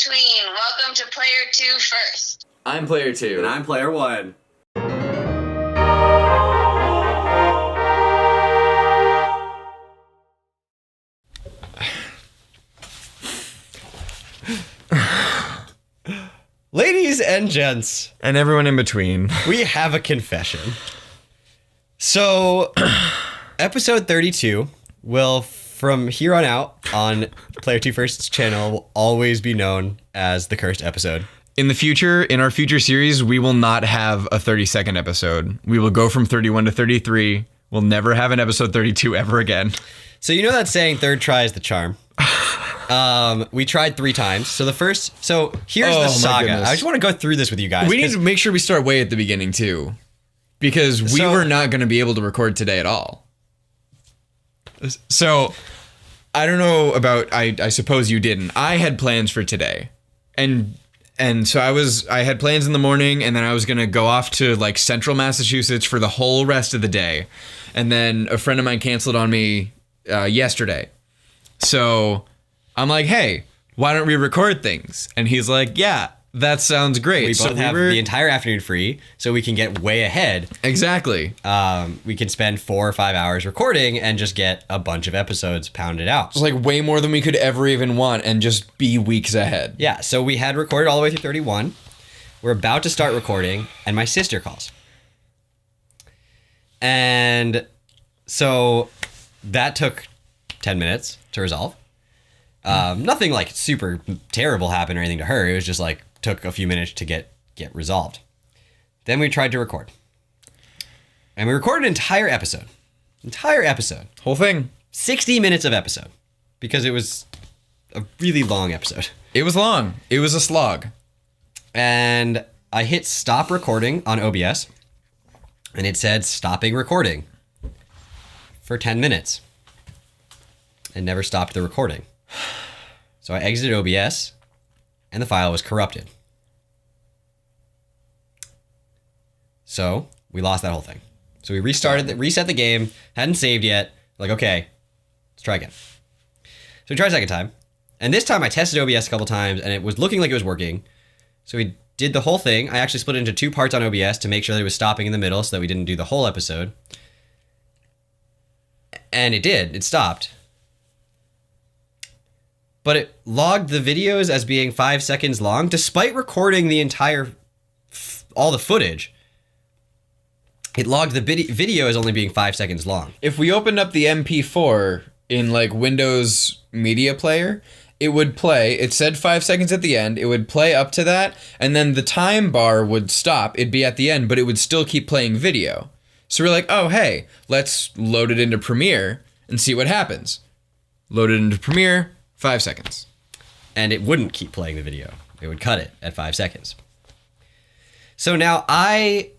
between. Welcome to PlayerTwoFirst. I'm Player 2. And I'm Player 1. Ladies and gents, And everyone in between. we have a confession. So, episode 32 will, from here on out, on PlayerTwoFirst's channel, will always be known as the cursed episode. In the future, in our future series, we will not have a 30-second episode. We will go from 31 to 33. We'll never have an episode 32 ever again. So you know that saying, third try is the charm? We tried 3 times. So here's the saga. goodness. I just want to go through this with you guys. We need to make sure we start way at the beginning, too. Because we were not going to be able to record today at all. So, I don't know about, I suppose you didn't. I had plans for today. And so I had plans in the morning, and then I was going to go off to like central Massachusetts for the whole rest of the day. And then a friend of mine canceled on me yesterday. So I'm like, hey, why don't we record things? And he's like, yeah, that sounds great. We both have the entire afternoon free, so we can get way ahead. Exactly. We can spend 4 or 5 hours recording and just get a bunch of episodes pounded out. It's like way more than we could ever even want and just be weeks ahead. Yeah, so we had recorded all the way through 31. We're about to start recording, and my sister calls. And so that took 10 minutes to resolve. Nothing like super terrible happened or anything to her. It was just like took a few minutes to get resolved. Then we tried to record. And we recorded an entire episode. Whole thing. 60 minutes of episode. Because it was a really long episode. It was long. It was a slog. And I hit stop recording on OBS. And it said stopping recording for 10 minutes. And never stopped the recording. So I exited OBS, and the file was corrupted. So we lost that whole thing. So we reset the game, hadn't saved yet. Like, okay, let's try again. So we tried a second time, and this time I tested OBS a couple times, and it was looking like it was working. So we did the whole thing. I actually split it into 2 parts on OBS to make sure that it was stopping in the middle so that we didn't do the whole episode. And it did. It stopped. But it logged the videos as being 5 seconds long, despite recording the entire, all the footage. It logged the video as only being 5 seconds long. If we opened up the MP4 in like Windows Media Player, it would play. It said 5 seconds at the end. It would play up to that, and then the time bar would stop. It'd be at the end, but it would still keep playing video. So we're like, oh, hey, let's load it into Premiere and see what happens. Load it into Premiere. 5 seconds. And it wouldn't keep playing the video. It would cut it at 5 seconds. So now I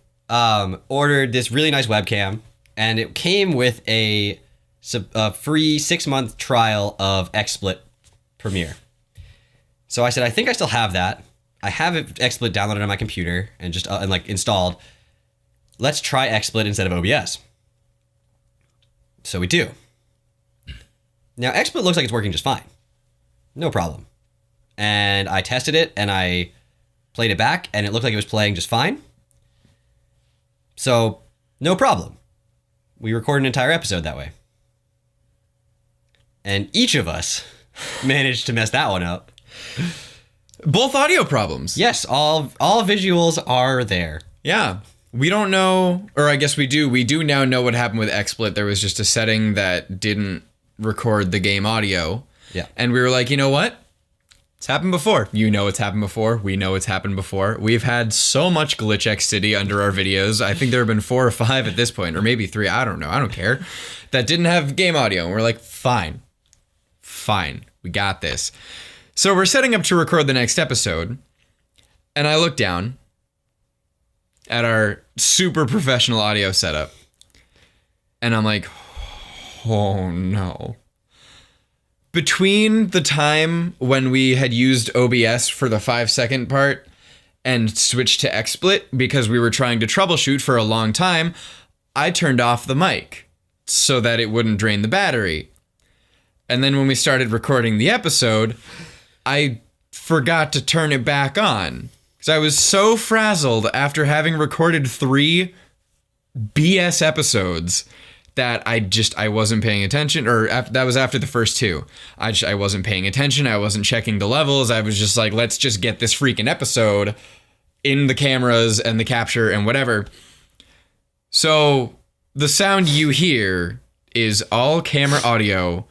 ordered this really nice webcam, and it came with a free 6-month trial of XSplit Premiere. So I said, I think I still have that. I have XSplit downloaded on my computer and just installed. Let's try XSplit instead of OBS. So we do. Now XSplit looks like it's working just fine. No problem. And I tested it, and I played it back, and it looked like it was playing just fine. So, no problem. We recorded an entire episode that way. And each of us managed to mess that one up. Both audio problems. Yes, all visuals are there. Yeah. We don't know, or I guess we do. We do now know what happened with XSplit. There was just a setting that didn't record the game audio. Yeah. And we were like, you know what? It's happened before. You know it's happened before. We know it's happened before. We've had so much Glitch X City under our videos. I think there have been 4 or 5 at this point, or maybe 3. I don't know. I don't care. That didn't have game audio. And we're like, fine. We got this. So we're setting up to record the next episode. And I look down at our super professional audio setup. And I'm like, oh no. Between the time when we had used OBS for the 5-second part and switched to XSplit because we were trying to troubleshoot for a long time, I turned off the mic so that it wouldn't drain the battery. And then when we started recording the episode, I forgot to turn it back on. Because I was so frazzled after having recorded 3 BS episodes that I wasn't paying attention, or that was after the first 2. I wasn't paying attention. I wasn't checking the levels. I was just like, let's just get this freaking episode in the cameras and the capture and whatever. So the sound you hear is all camera audio.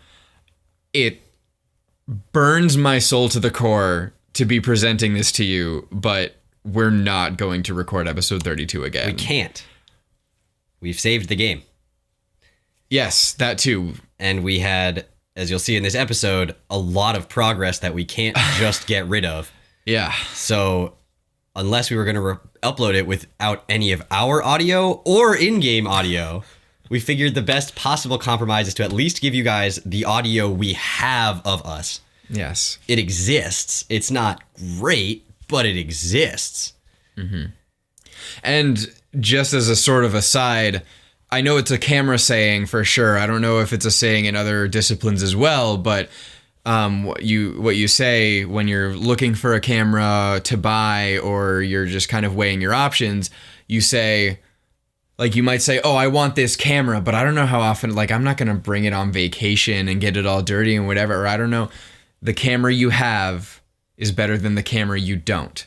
It burns my soul to the core to be presenting this to you, but we're not going to record episode 32 again. We can't. We've saved the game. Yes, that too. And we had, as you'll see in this episode, a lot of progress that we can't just get rid of. Yeah. So unless we were going to upload it without any of our audio or in-game audio, we figured the best possible compromise is to at least give you guys the audio we have of us. Yes. It exists. It's not great, but it exists. Mm-hmm. And just as a sort of aside, I know it's a camera saying for sure. I don't know if it's a saying in other disciplines as well, but what you say when you're looking for a camera to buy, or you're just kind of weighing your options, you say, like, you might say, oh, I want this camera, but I don't know how often, like, I'm not going to bring it on vacation and get it all dirty and whatever, or I don't know. The camera you have is better than the camera you don't.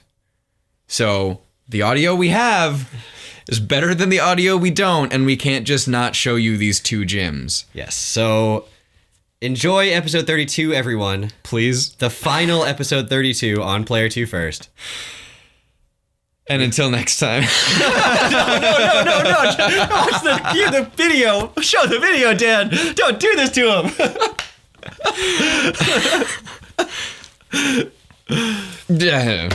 So the audio we have is better than the audio we don't, and we can't just not show you these 2 gyms. Yes, so enjoy episode 32, everyone. Please. The final episode 32 on PlayerTwoFirst. And until next time. No. Watch the video. Show the video, Dan. Don't do this to him. Yeah.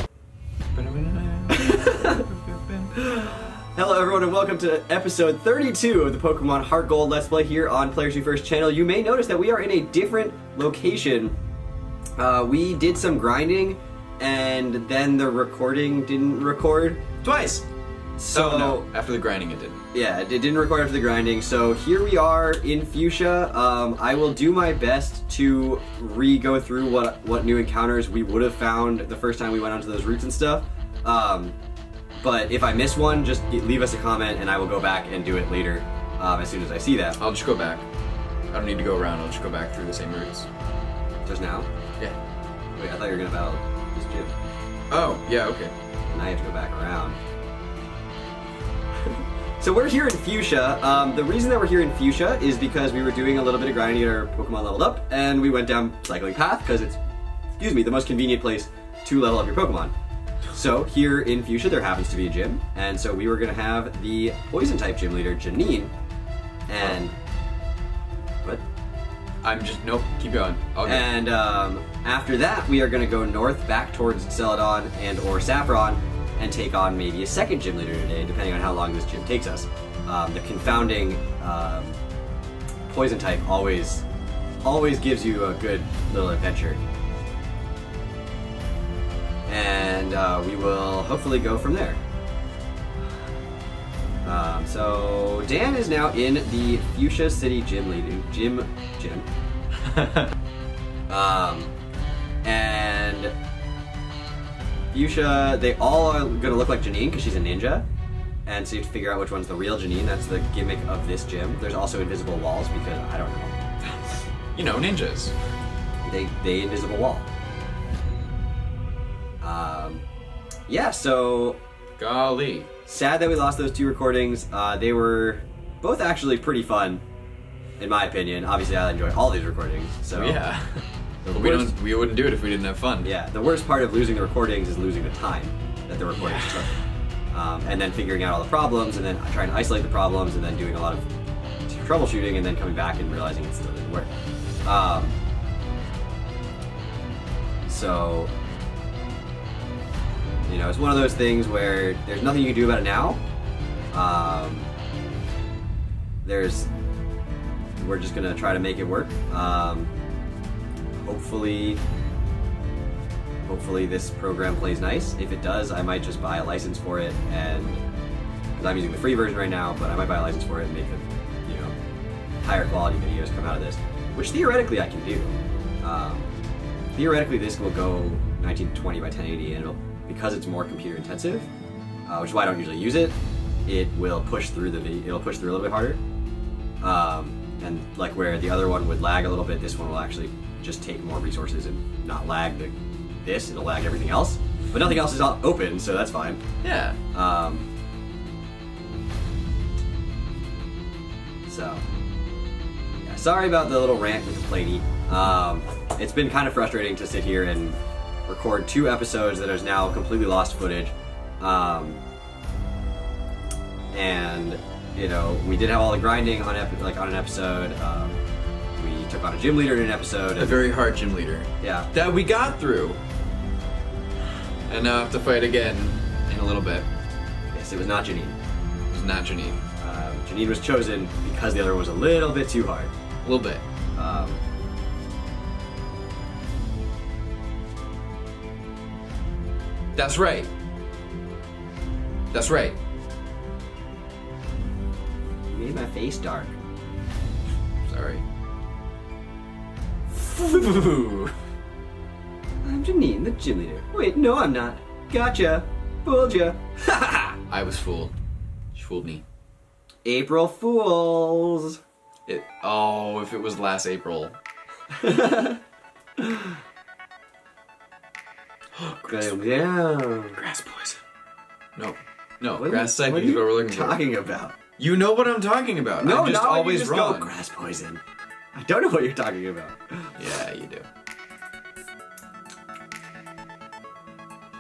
Hello, everyone, and welcome to episode 32 of the Pokemon HeartGold Let's Play here on PlayerTwoFirst channel. You may notice that we are in a different location. We did some grinding, and then the recording didn't record twice. So no, after the grinding it didn't. Yeah, it didn't record after the grinding. So here we are in Fuchsia. I will do my best to go through what new encounters we would have found the first time we went onto those routes and stuff. But if I miss one, just leave us a comment and I will go back and do it later as soon as I see that. I'll just go back. I don't need to go around. I'll just go back through the same routes. Just now? Yeah. Wait, I thought you were going to battle this gym. Oh, yeah, okay. Now you have to go back around. So we're here in Fuchsia. The reason that we're here in Fuchsia is because we were doing a little bit of grinding to get our Pokemon leveled up, and we went down Cycling Path because it's, the most convenient place to level up your Pokemon. So here in Fuchsia there happens to be a gym, and so we were going to have the Poison-type gym leader, Janine, and... What? Nope, keep going. And after that we are going to go north back towards Celadon and or Saffron, and take on maybe a second gym leader today, depending on how long this gym takes us. The confounding poison type always gives you a good little adventure. And we will hopefully go from there. So Dan is now in the Fuchsia City gym leading gym. And Fuchsia, they all are gonna look like Janine because she's a ninja, and so you have to figure out which one's the real Janine. That's the gimmick of this gym. There's also invisible walls because I don't know. Ninjas. They invisible wall. Yeah. So. Golly. Sad that we lost those 2 recordings. They were both actually pretty fun, in my opinion. Obviously, I enjoy all these recordings. So yeah. We wouldn't do it if we didn't have fun. Yeah, the worst part of losing the recordings is losing the time that the recordings took. And then figuring out all the problems, and then trying to isolate the problems, and then doing a lot of troubleshooting, and then coming back and realizing it still didn't work. So, it's one of those things where there's nothing you can do about it now. We're just gonna try to make it work. Hopefully this program plays nice. If it does, I might just buy a license for it, and because I'm using the free version right now, but I might buy a license for it and make the higher quality videos come out of this, which theoretically I can do. theoretically this will go 1920 by 1080, and because it's more computer intensive, which is why I don't usually use it. It will push through the video. It'll push through a little bit harder. And like where the other one would lag a little bit, this one will actually just take more resources and not lag this. It'll lag everything else, but nothing else is open, so that's fine. Yeah. So, yeah, sorry about the little rant and complainy. It's been kind of frustrating to sit here and record 2 episodes that is now completely lost footage. And you know, we did have all the grinding on an episode. We took on a gym leader in an episode. A very hard gym leader. Yeah. That we got through. And now I have to fight again in a little bit. Yes, it was not Janine. It was not Janine. Janine was chosen because the other one was a little bit too hard. A little bit. That's right. That's right. You made my face dark. Sorry. I'm Janine, the gym leader. Wait, no, I'm not. Gotcha. Fooled ya. I was fooled. She fooled me. April Fools. If it was last April. Grass poison. No, grass psychic is what we're looking for. What are you talking about? You know what I'm talking about. No, I'm just not always you just wrong. Go, grass poison. I don't know what you're talking about. Yeah, you do.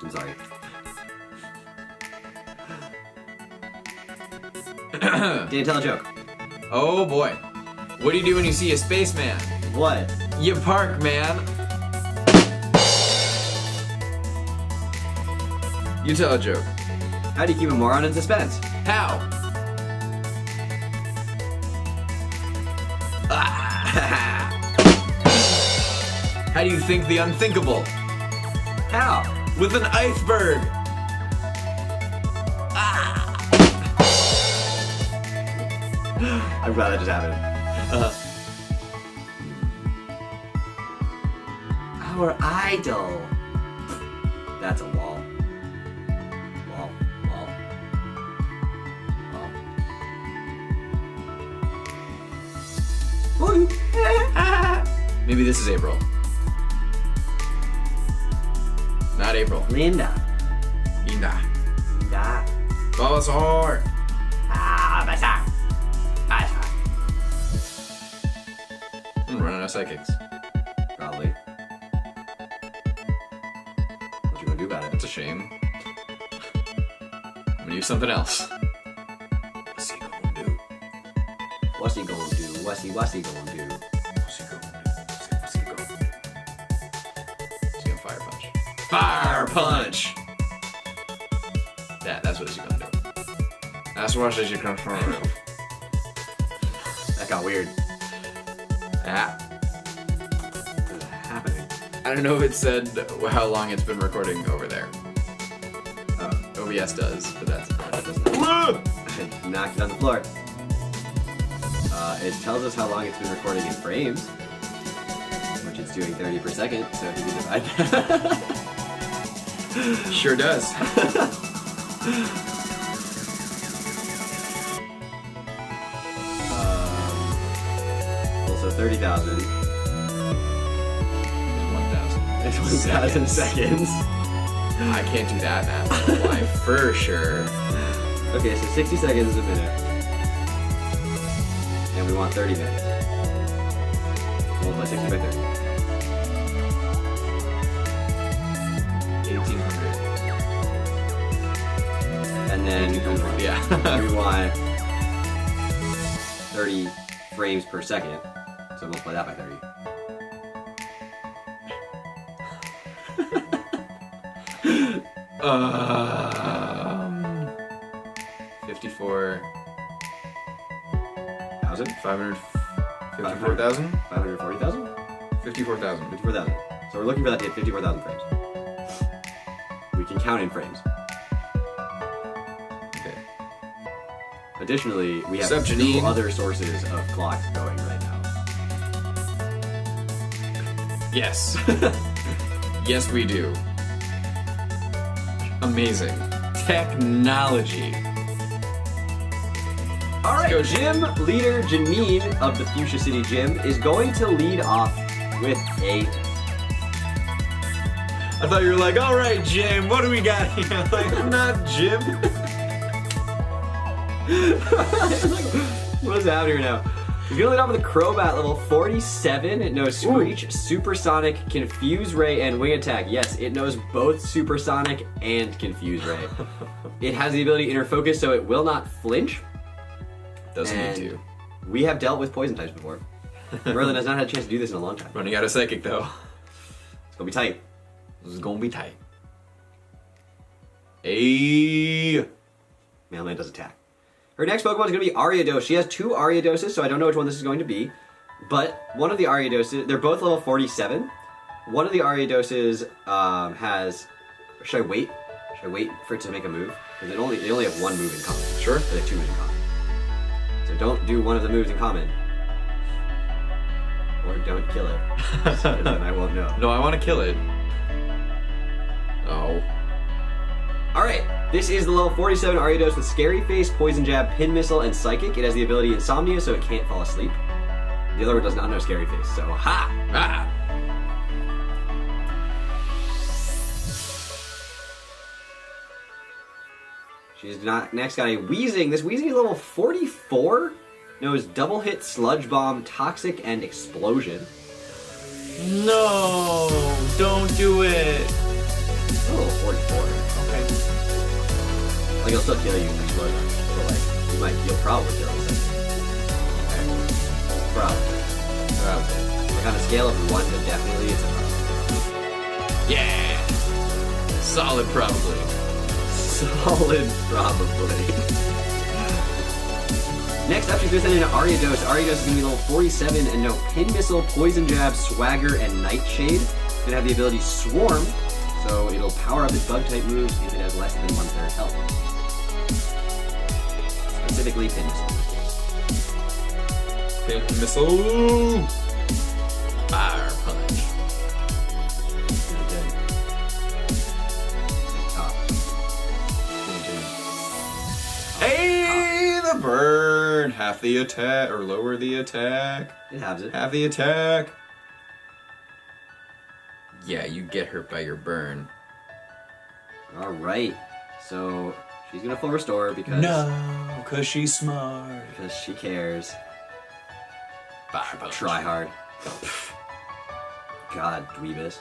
I'm sorry. Didn't tell a joke. Oh boy. What do you do when you see a spaceman? What? You park, man. You tell a joke. How do you keep a moron in suspense? How? How do you think the unthinkable? How? With an iceberg. I'm glad that just happened. Our idol. That's a wall. Wall. Maybe this is April. Not April. Linda. Bulbasaur. I'm running out of psychics. Probably. What you gonna do about it? It's a shame. I'm gonna use something else. What's he gonna do? What's he gonna do? What's he gonna do? What's he gonna do? He's gonna fire punch. Fire punch! That's what he's gonna do. That's what he's gonna do. That got weird. Ah. What is happening? I don't know if it said how long it's been recording over there. OBS does, but that doesn't. I knocked it on the floor. It tells us how long it's been recording in frames, which it's doing 30 per second, so if you can divide that. Sure does. Also 30,000. It's 1,000. It's 1,000 seconds. I can't do that math. Why? For sure. Okay, so 60 seconds is a minute. And we want 30 minutes. Multiply 60 by 30. 1,800. And then Yeah. we want 30 frames per second. So multiply that by 30. 54. 1,000? 54,000? 540,000? 54,000. 54,000. So we're looking for that to hit 54,000 frames. We can count in frames. Okay. Additionally, we have Sup, two Janine? other sources of clocks going right now. Yes. Yes, we do. Amazing. Technology. All right, go, gym leader Janine of the Fuchsia City Gym is going to lead off with a... I thought you were like, all right, Jim, what do we got here? I'm like, I'm not Jim. What is happening right now? He's gonna lead off with a Crobat level 47. It knows Screech, Supersonic, Confuse Ray, and Wing Attack. Yes, it knows both Supersonic and Confuse Ray. It has the ability Inner Focus, so it will not flinch. Doesn't need to. We have dealt with poison types before. Merlin has not had a chance to do this in a long time. Running out of Psychic, though. It's gonna be tight. This is gonna be tight. Hey. Mailman does attack. Her next Pokemon is going to be Ariados. She has 2 Ariadoses, so I don't know which one this is going to be. But one of the Ariadoses, they're both level 47. One of the Ariadoses has... Should I wait? Should I wait for it to make a move? Because they only have 1 move in common. Sure. They have 2 moves in common. So don't do one of the moves in common. Or don't kill it. So then I won't know. No, I want to kill it. Oh. Alright, this is the level 47 Ariados with Scary Face, Poison Jab, Pin Missile, and Psychic. It has the ability Insomnia, so it can't fall asleep. The other one does not know Scary Face, so ha! Ah. She's not next got a Weezing. This Weezing is level 44. Knows Double Hit, Sludge Bomb, Toxic, and Explosion. No, don't do it. It's a level 44. Okay. Like, it'll still kill you with Explosion. But, like, you'll probably kill it. Okay. Probably. Like, on a scale of 1 to definitely, it's a problem. Yeah. Solid, probably. Solid, probably. Next up, she's going to send in Ariados. Ariados is going to be level 47 and know Pin Missile, Poison Jab, Swagger, and Nightshade. It's going to have the ability Swarm, so it'll power up its Bug-type moves if it has less than 1/3 health. Specifically, Pin Missile. Pin Missile. Fire Punch. Hey, the burn! Half the attack, or lower the attack. It has it. Half the attack. Yeah, you get hurt by your burn. Alright, so she's going to full restore because... No, because she's smart. Because she cares. Fire Punch. Try hard. God, dweebus.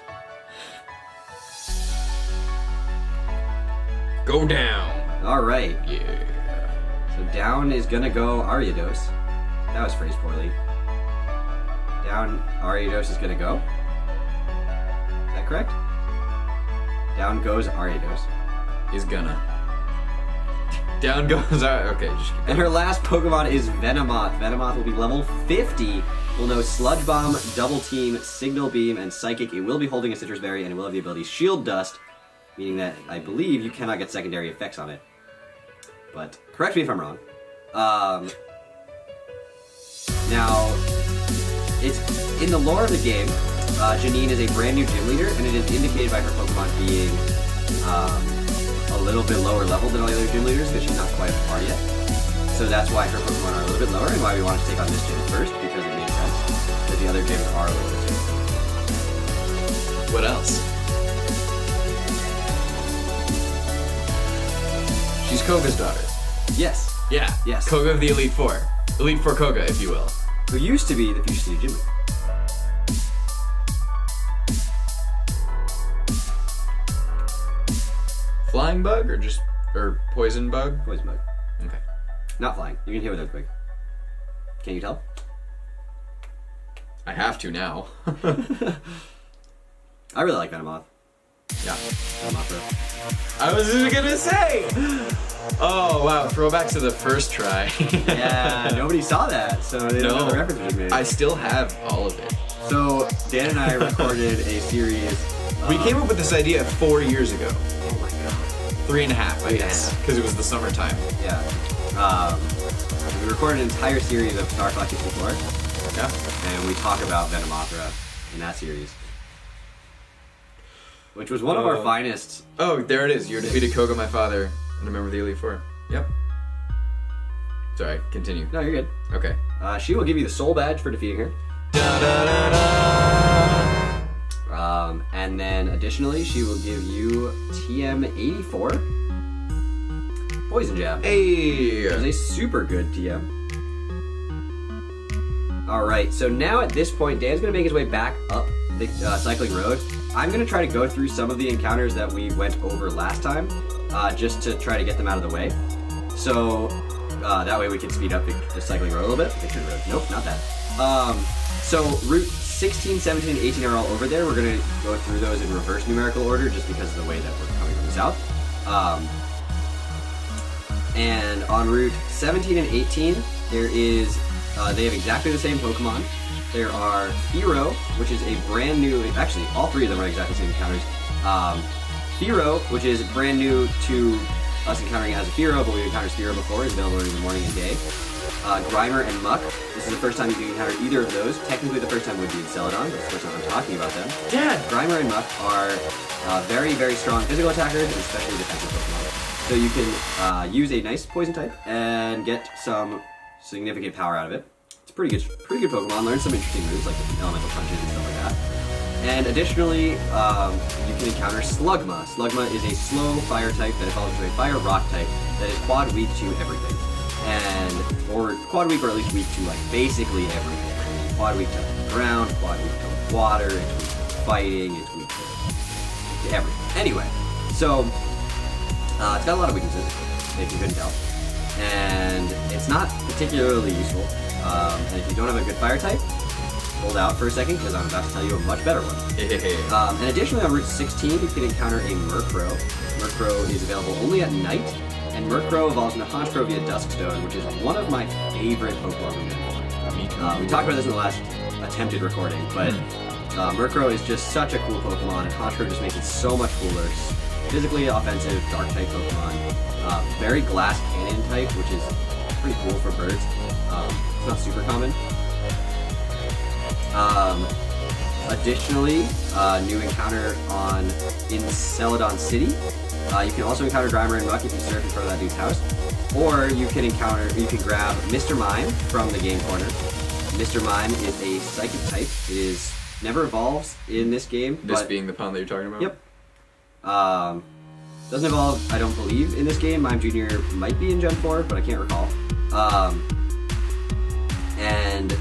Go down. Alright. Yeah. So down is gonna go Ariados. That was phrased poorly. Down Ariados is gonna go. Is that correct? Down goes Ariados. Is gonna. Down goes. Okay, just keep going. And her last Pokemon is Venomoth. Venomoth will be level 50. Will know Sludge Bomb, Double Team, Signal Beam, and Psychic. It will be holding a Citrus Berry, and it will have the ability Shield Dust, meaning that I believe you cannot get secondary effects on it. But correct me if I'm wrong. Now, it's in the lore of the game. Janine is a brand new gym leader, and it is indicated by her Pokemon being a little bit lower level than all the other gym leaders because she's not quite at par yet. So that's why her Pokemon are a little bit lower, and why we wanted to take on this gym first because it makes sense. Because the other gyms are a little bit too. What else? She's Koga's daughter. Yes. Yeah. Yes. Koga of the Elite Four. Elite Four Koga, if you will. Who used to be the Fuchsia City gym leader. Flying bug or just poison bug? Poison Bug. Okay. Not flying. You can hit with earthquake. Can you tell? I have to now. I really like Venomoth. Yeah. Venomoth, bro. I was just gonna say. Oh wow! Throwback to the first try. Yeah, nobody saw that, so they don't know the reference was made. I still have all of it. So Dan and I recorded a series. We came up with this idea 4 years ago. Oh my god. 3.5, I guess, because it was the summertime. Yeah. We recorded an entire series of Star Fox 64. Yeah. And we talk about Venomothra in that series. which was one of our finest. Oh, there it is. You defeated Koga, my father, and a member of the Elite Four. Yep. Sorry, continue. No, you're good. Okay. She will give you the soul badge for defeating her. And then additionally, she will give you TM84 Poison Jab. Hey! Which is a super good TM. Alright, so now at this point, Dan's going to make his way back up the cycling road. I'm going to try to go through some of the encounters that we went over last time, just to try to get them out of the way. So that way we can speed up the cycling road a little bit. Victory Road. Nope, not that. So Route 16, 17, and 18 are all over there. We're going to go through those in reverse numerical order just because of the way that we're coming from the south. And on Route 17 and 18, there is, they have exactly the same Pokemon. There are Fearow, which is a brand new, actually all three of them are exactly the same encounters. Fearow, which is brand new to us encountering as a Fearow, but we've encountered Fearow before, is available in the morning and day. Grimer and Muck, this is the first time you can encounter either of those. Technically the first time would be in Celadon, but it's the first time I'm talking about them. Dad! Grimer and Muck are very, very strong physical attackers, and especially defensive Pokemon. So you can use a nice poison type and get some significant power out of it. It's pretty good Pokemon. Learn some interesting moves like elemental punches and stuff like that. And additionally, you can encounter Slugma. Slugma is a slow fire type that evolves into a fire rock type that is quad weak to everything. Or quad weak, or at least weak to like basically everything. Quad weak to ground, quad weak to water, it's weak to fighting, it's weak to everything. Anyway, so it's got a lot of weaknesses, if you couldn't tell. And it's not particularly useful. And if you don't have a good fire type, hold out for a second because I'm about to tell you a much better one. And additionally on Route 16, you can encounter a Murkrow. Murkrow is available only at night, and Murkrow evolves into Honchkrow via Duskstone, which is one of my favorite Pokemon movements. We talked about this in the last attempted recording, but Murkrow is just such a cool Pokemon, and Honchkrow just makes it so much cooler. Physically offensive, dark type Pokemon. Very glass cannon type, which is pretty cool for birds. It's not super common. Additionally, new encounter in Celadon City. You can also encounter Grimer and Muck if you surf in front of that dude's house. Or you can grab Mr. Mime from the game corner. Mr. Mime is a psychic type. It never evolves in this game. This being the pond that you're talking about? Yep. Doesn't evolve, I don't believe, in this game. Mime Jr. might be in Gen 4, but I can't recall. And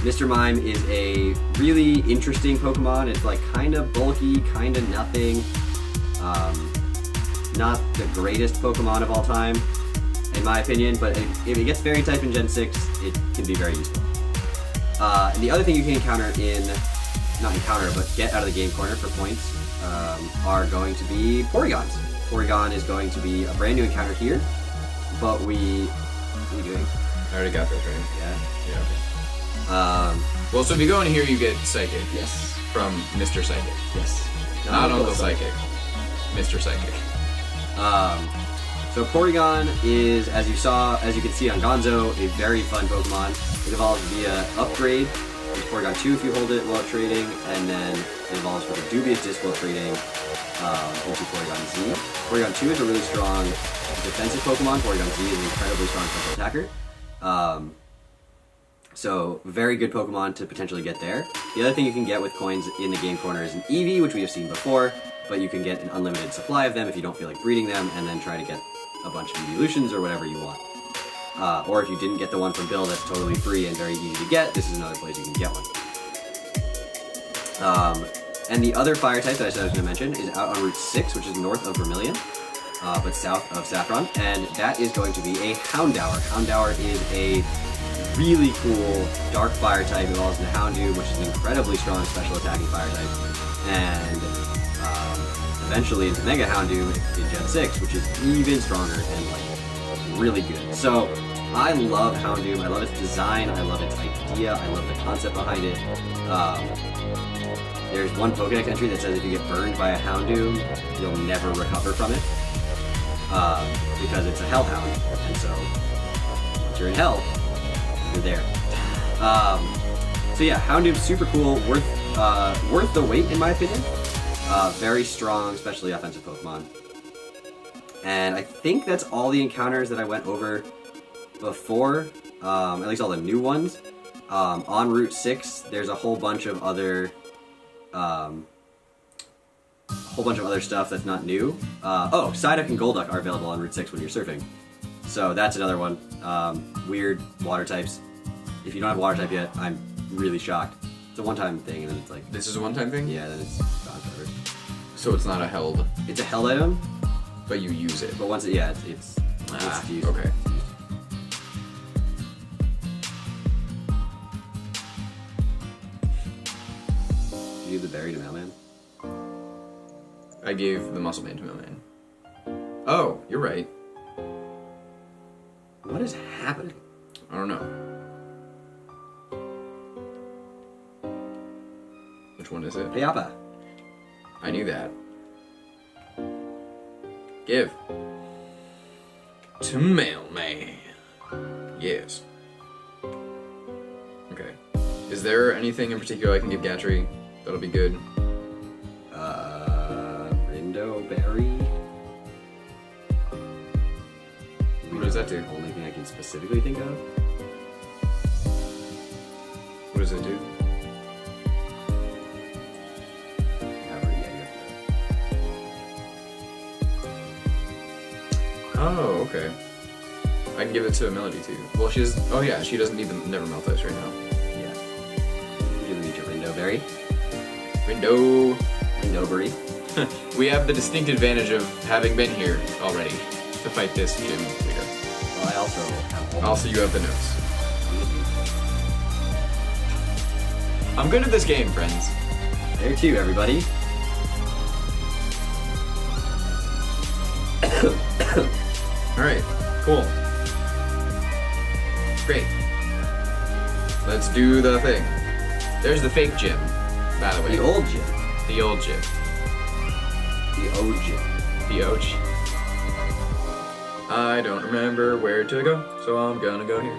Mr. Mime is a really interesting Pokemon. It's like kind of bulky, kind of nothing. Not the greatest Pokemon of all time, in my opinion, but if it gets Fairy type in Gen 6, it can be very useful. And the other thing you can get out of the game corner for points are going to be Porygons. Porygon is going to be a brand new encounter here, but what are you doing? I already got those, right? Yeah? Yeah, okay. Well, so if you go in here, you get Psychic. Yes. From Mr. Psychic. Yes. Not Uncle Psychic. Mr. Psychic. So Porygon is, as you can see on Gonzo, a very fun Pokemon. It evolves via upgrade with Porygon 2 if you hold it while trading, and then it evolves with a dubious disc while trading into Porygon Z. Porygon 2 is a really strong defensive Pokemon. Porygon Z is an incredibly strong special attacker. So very good Pokemon to potentially get there. The other thing you can get with coins in the game corner is an Eevee, which we have seen before, but you can get an unlimited supply of them if you don't feel like breeding them, and then try to get a bunch of evolutions or whatever you want. Or if you didn't get the one from Bill that's totally free and very easy to get, this is another place you can get one. And the other fire type that I said I was going to mention is out on Route 6, which is north of Vermilion, but south of Saffron, and that is going to be a Houndour. Houndour is a really cool dark fire type, evolves into Houndoom, which is an incredibly strong special attacking fire type, and eventually into Mega Houndoom in Gen 6, which is even stronger and like really good. So I love Houndoom. I love its design. I love its idea. I love the concept behind it. There's one Pokédex entry that says if you get burned by a Houndoom, you'll never recover from it because it's a Hellhound, and so once you're in Hell, you're there. So yeah, Houndoom's super cool, worth the wait in my opinion. Very strong, especially offensive Pokemon. And I think that's all the encounters that I went over before, at least all the new ones. On Route 6, there's a whole bunch of other stuff that's not new. Psyduck and Golduck are available on Route 6 when you're surfing. So that's another one. Weird water types. If you don't have water type yet, I'm really shocked. It's a one-time thing, and then it's like... This is a one-time thing? Yeah, then it's gone forever. So it's not a held... It's a held item. But you use it. But once it's used. Okay. Did you give the berry to Mailman? I gave the muscle band to Mailman. Oh, you're right. What is happening? I don't know. Which one is it? Payapa. I knew that. Give. To Mailman. Yes. Okay. Is there anything in particular I can give Gatry that'll be good? Rindo Berry. What does that do? Only thing I can specifically think of. What does it do? Oh, okay. I can give it to Melody too. Well, she doesn't need the Never Melt Ice right now. Yeah. Give me to Rindo Berry. Rindo Berry. We have the distinct advantage of having been here already to fight this gym leader. Well, I also have Also, you have the notes. I'm good at this game, friends. There too, everybody. Alright, cool. Great. Let's do the thing. There's the fake gym, by the way. The old gym. The old gym. The old gym. The OG. I don't remember where to go, so I'm gonna go here.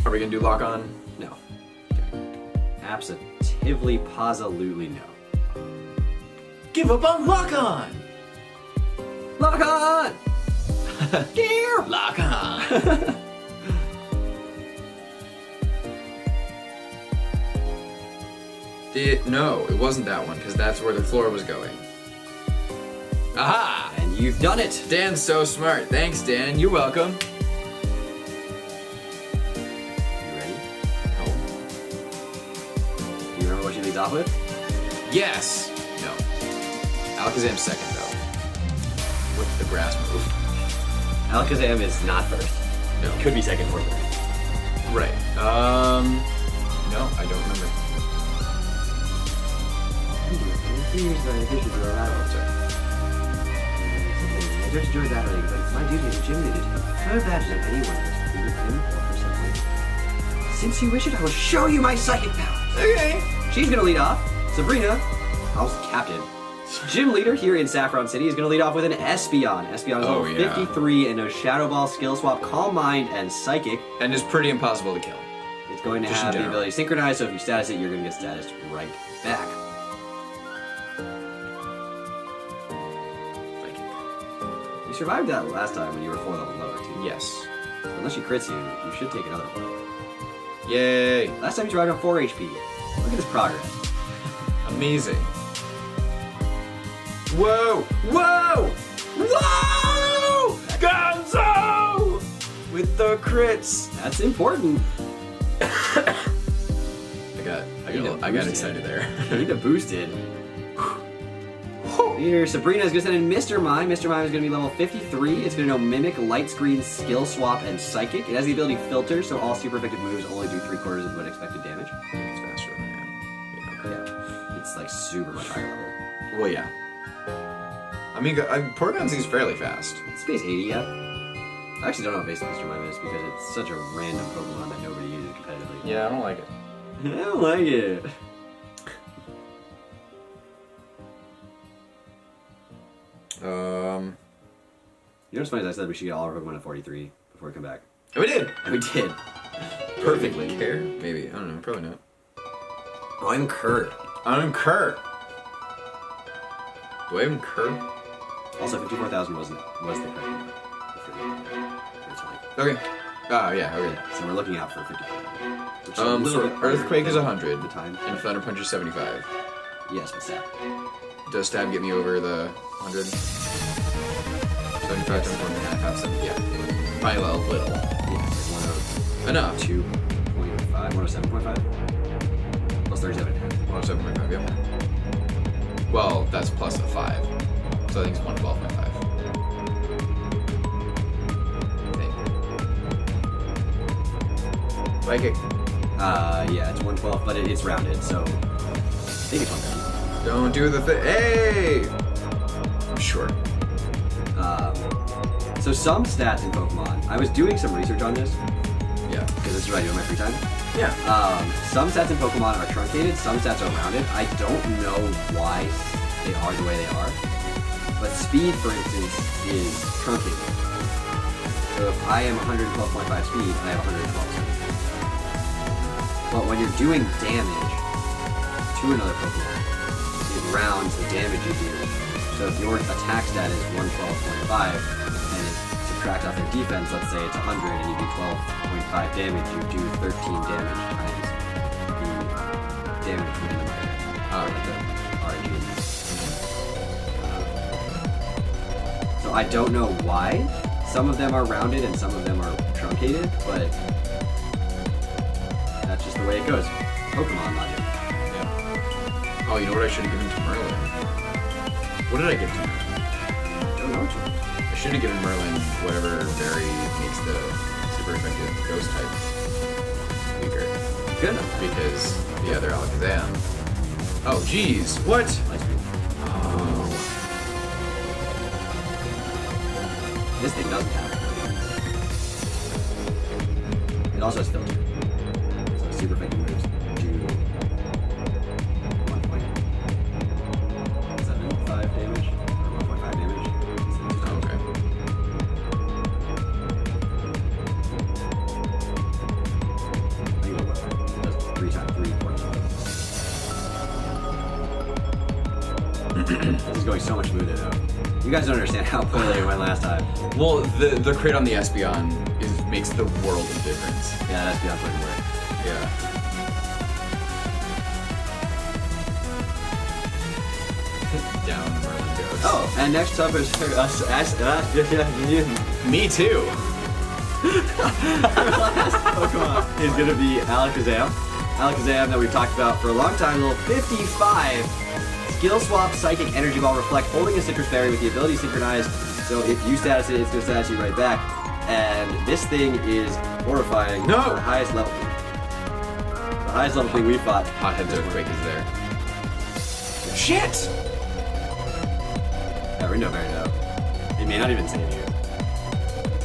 Are we gonna do lock on? No. Okay. Absolutely, positively no. Give up on lock on! Lock on! Gear! Lock on! No, it wasn't that one, because that's where the floor was going. Aha! And you've done it! Dan's so smart. Thanks, Dan. You're welcome. Off with? Yes. No. Alakazam's second though. With the grass move. Alakazam is not first. No. Could be second or third. Right. No, I don't remember. Here's my addition to our battle. Sorry. I just enjoyed battling, but it's my duty as a gym leader to confer badges on anyone who has proved him or herself worthy. Since you wish it, I will show you my psychic powers. Okay. She's gonna lead off. Sabrina, house captain, gym leader here in Saffron City, is gonna lead off with an Espeon. Espeon is level 53 and knows Shadow Ball, Skill Swap, Calm Mind, and Psychic. And is pretty impossible to kill. It's going to have the ability to synchronize, so if you status it, you're gonna get status right back. Psychic. You survived that last time when you were 4 level lower too. Yes. So unless she crits you, you should take another one. Yay. Last time you survived on 4 HP. Look at this progress. Amazing. Whoa! Whoa! Whoa! Gonzo! With the crits. That's important. I got excited there. You need to boost it. You Here, Sabrina is going to send in Mr. Mime. Mr. Mime is going to be level 53. It's going to know Mimic, Light Screen, Skill Swap, and Psychic. It has the ability Filter, so all super effective moves only do 3/4 of what expected damage. It's faster than that. Yeah. It's like super much higher level. Well, yeah. I mean, Porygon seems fairly fast. It's base 80, yeah. I actually don't know what base Mr. Mime is because it's such a random Pokemon that nobody uses competitively. Yeah, I don't like it. I don't like it. You know what's funny is I said we should get all our Pokemon at 43 before we come back. And we did. And we did. Perfectly. Care? Maybe. I don't know. Probably not. Oh, I'm Kerr. I'm Kerr. Do I have Kerr? Also, 54,000 was the correct number. That's fine. Okay. Ah, yeah, okay. So we're looking out for 54,000. So Earthquake is 100. The time. And Thunder Punch is 75. Yes, what's that? Does Stab get me over the 100? 75 times 1.5, 70, yeah. Probably a little. Yeah, Enough. 2.5, 107.5? Plus 37. 107.5, yep. Well, that's plus a 5. So I think it's 112.5. Psychic. Yeah, it's 112, but it's rounded, so I think it's 130. Don't do the thing. Hey! I'm sure. So some stats in Pokemon, I was doing some research on this, Yeah. because this is what I do in my free time. Yeah. Some stats in Pokemon are truncated, some stats are rounded. I don't know why they are the way they are, but speed, for instance, is truncated. So if I am 112.5 speed, I have 112 speed. But when you're doing damage to another Pokemon, it rounds the damage you do. So if your attack stat is 112.5 and it subtracts off their defense, let's say it's 100 and you do 12.5 damage, you do 13 damage times the damage within the market. Like the RNG. So I don't know why some of them are rounded and some of them are truncated, but that's just the way it goes. Pokemon logic. Yeah. Oh, you know what I should have given to Merlin? What did I give to Merlin? Don't know what you. I should have given Merlin whatever berry makes the super effective ghost type weaker. Good enough. Because the other Alakazam. Oh, jeez. What? Light speed. Oh. This thing doesn't have it. It also has filter. So super effective moves do 1.75 damage or 1.5 damage. Oh, okay. I think it does 3 times 3 points. This is going so much smoother though. You guys don't understand how poorly it went last time. Well, the crit on the Espeon makes the world of difference. Yeah, that's beyond fucking work. Yeah. Down Merlin goes. Oh, and next up is Me too. last Pokemon is going to be Alakazam. Alakazam that we've talked about for a long time, level 55. Skill Swap, Psychic, Energy Ball, Reflect, holding a Citrus Berry with the ability synchronized. So if you status it, it's going to status you right back. And this thing is horrifying. No! The highest level. The highest level thing we fought. Hothead Earthquake is there. Shit! That Rindo Berry though. It may not even save you.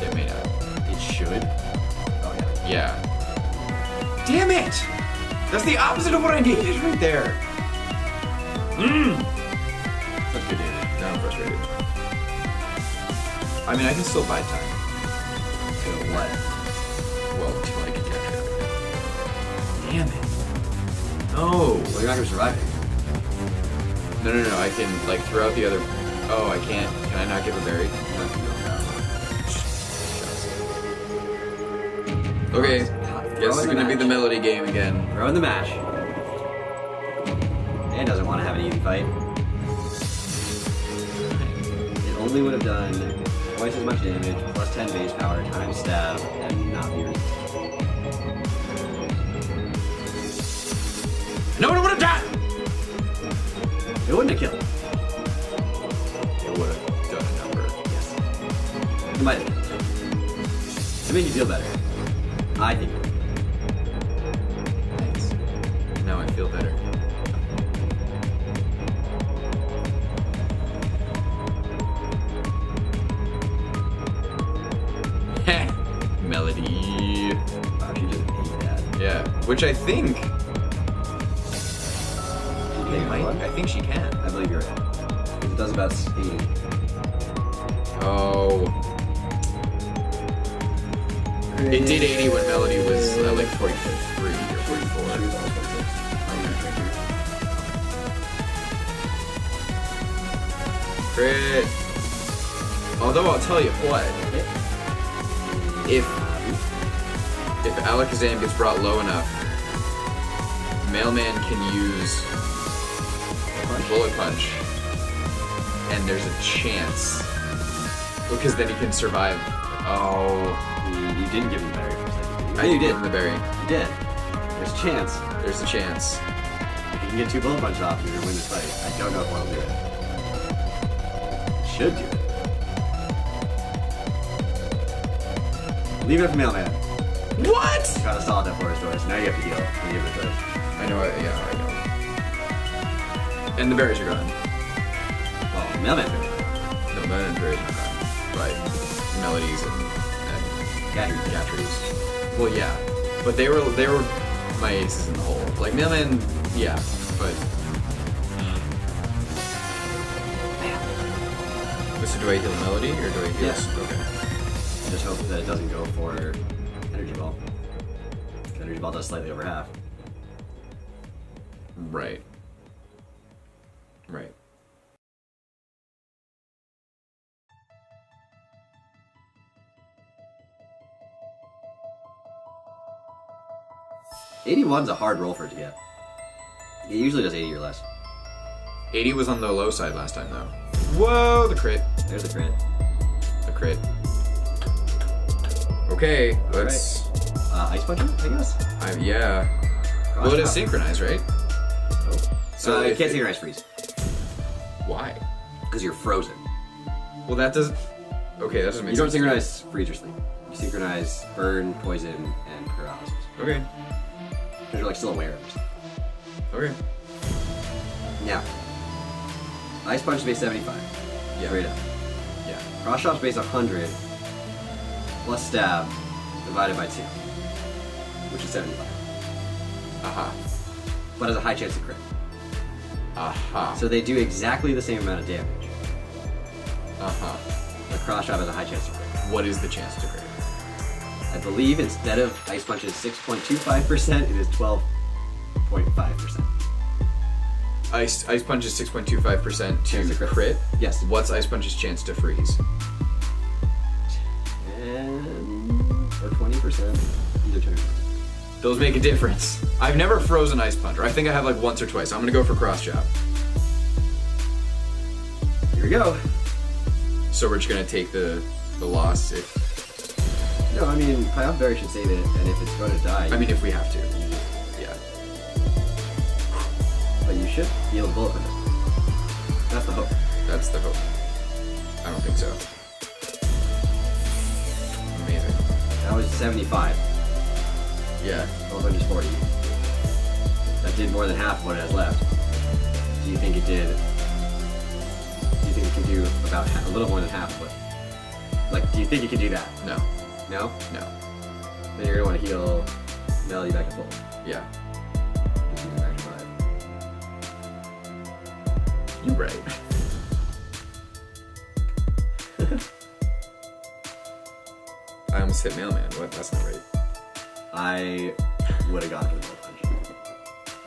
It may not. It should. Oh yeah. Yeah. Damn it! That's the opposite of what I needed right there. Such good damage. Now I'm frustrated. I mean, I can still buy time. So what? Well, until I can capture everything. Damn it. No. Well, you're not going to survive it. No. I can, like, throughout the other... Oh, I can't. Can I not give a berry? Okay. Guess it's gonna be the melody game again. Throw in the match. Dan doesn't want to have an easy fight. It only would have done twice as much damage, plus 10 base power, times stab, and not be resistant. No one would have done! It wouldn't have killed. might have. To make you feel better. I think. Thanks. Now I feel better. Melody. Wow, she just ate that. Yeah, which I think She can I think she can. I believe you're right. It does about 80. Oh. It did 80 when Melody was like 43 or 44. She was almost 46. Crit. Although I'll tell you what, if Alakazam gets brought low enough, Mailman can use Bullet Punch, and there's a chance. Because then he can survive. Oh. You didn't give him the berry for a second. I did give him the berry. You did. There's a chance. There's a chance. If you can get 2 bullet punches off, you're gonna win this fight. I don't know if I'll do it. Should do it. Leave it for Mailman. What? Got a solid that forest doors. Now you have to heal. And give it a try. I know, yeah, I know. And the berries are gone. Well, Mailman's berry. No, Mailman's berries are not gone. But Melodies and Gatries. Well, yeah. But they were my aces in the hole. Like, Mailman, yeah, but... So do I heal Melody, or do I heal... Yes. Okay. I just hope that it doesn't go for Energy Ball. Energy Ball does slightly over half. Right. Right. '81's a hard roll for it to get. It usually does 80 or less. 80 was on the low side last time, though. Whoa, the crit. There's the crit. The crit. Okay, let's... Ice Puncher, I guess? Yeah. Well, it is synchronized, right? Oh. So you if can't it- synchronize freeze. Why? Because you're frozen. Well, that doesn't... Okay, that doesn't make You sense. don't synchronize freeze or sleep. You synchronize burn, poison, and paralysis. Okay. Because you're like still aware of yourself. Okay. Now, Ice Punch is base 75. Yeah. Straight up. Yeah. Cross Chop's base 100 plus stab divided by 2, which is 75. Aha. But has a high chance to crit. Aha. So they do exactly the same amount of damage. Aha. But Cross Chop has a high chance to crit. What is the chance to crit? I believe instead of Ice Punch's 6.25%, it is 12.5%. Ice Punch is 6.25% Chance to to crit. crit. Yes. What's Ice Punch's chance to freeze? 10 or 20%. Either turn. Those make a difference. I've never frozen Ice Punch, or I think I have like once or twice. I'm gonna go for Cross Chop. Here we go. So we're just gonna take the loss if... No, I mean, Playoff Berry should save it, and if it's going to die, I mean, if we have to. Yeah. but you should be able to bullet for this. That's the hope. That's the hope. I don't think so. Amazing. That was 75. Yeah. Bullet punch is 40. That did more than half of what it has left. Do you think it did? Do you think it can do about a little more than half of what? Like, do you think it can do that? No. No? No. Then you're gonna want to heal Melody back to full. Yeah. Give you back to 5. You're right. I almost hit Mailman. What? That's not right. I would have gone for the bullet punch.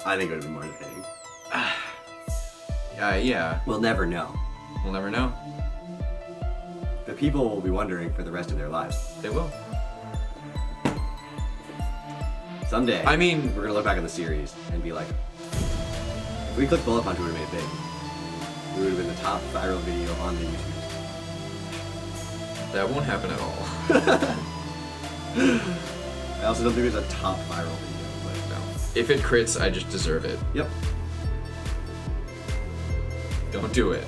I think it would have been more entertaining. Yeah. We'll never know. We'll never know. The people will be wondering for the rest of their lives. They will. Someday, I mean... we're gonna look back on the series and be like, if we clicked bullet punch, we would have made it big. We would have been the top viral video on the YouTube. That won't happen at all. I also don't think there's a top viral video, but No. If it crits, I just deserve it. yep. Don't do it.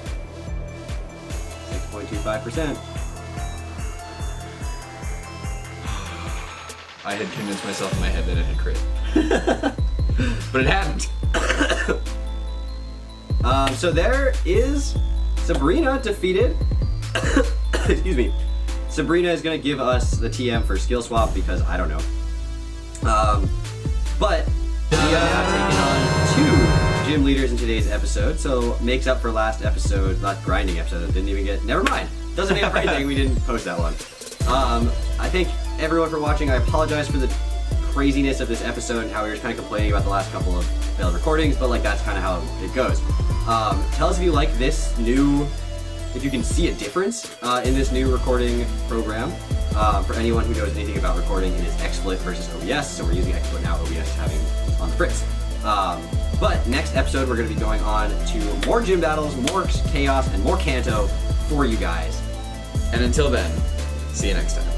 6.25%. I had convinced myself in my head that it had crit. But it hadn't. So there is Sabrina defeated. Excuse me. Sabrina is going to give us the TM for skill swap because I don't know. But we have now taken on 2 gym leaders in today's episode, so makes up for last grinding episode that didn't even get. Never mind. Doesn't make up for anything. We didn't post that one. I thank everyone for watching. I apologize for the craziness of this episode and how we were just kind of complaining about the last couple of failed recordings, but like that's kind of how it goes. Tell us if you like this new. If you can see a difference in this new recording program. For anyone who knows anything about recording, it is XSplit versus OBS, so we're using XSplit now, OBS is having on the fritz. But next episode, we're going to be going on to more gym battles, more chaos, and more Kanto for you guys. And until then, see you next time.